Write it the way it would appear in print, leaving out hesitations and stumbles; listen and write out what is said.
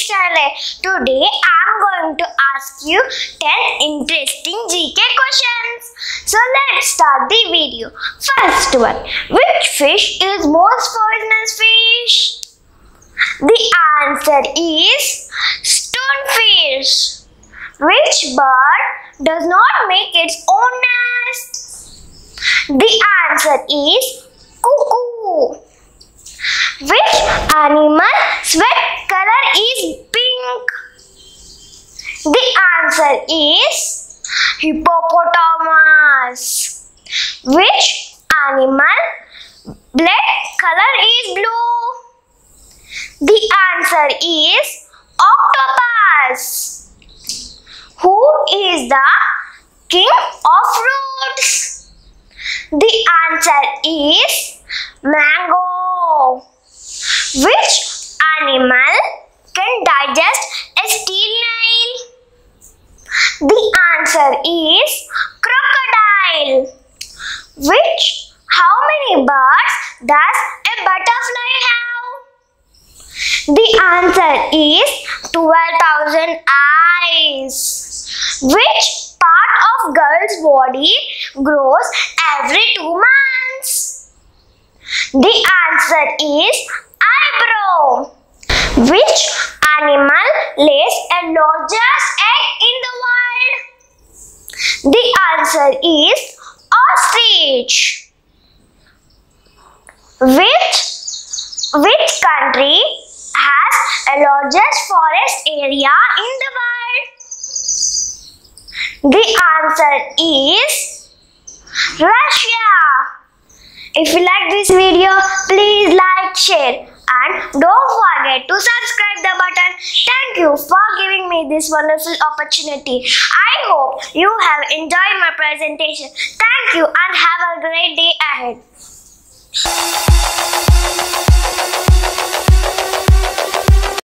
channel. Today I am going to ask you 10 interesting GK questions. So let's start the video. First one. Which fish is most poisonous fish? The answer is stonefish. Which bird does not make its own nest? The answer is cuckoo. Which animal sweat color is pink? The answer is hippopotamus. Which animal blood color is blue? The answer is octopus. Who is the king of fruits? The answer is mango. Which animal can digest a steel nail? The answer is crocodile. How many birds does a butterfly have? The answer is 12,000 eyes. Which part of girl's body grows every 2 months? The answer is eyebrow. Which animal lays a largest egg in the world? The answer is ostrich. Which country has a largest forest area in the world? The answer is Russia. If you like this video, please like, share and don't forget to subscribe the button. Thank you for giving me this wonderful opportunity. I hope you have enjoyed my presentation. Thank you and have a great day ahead.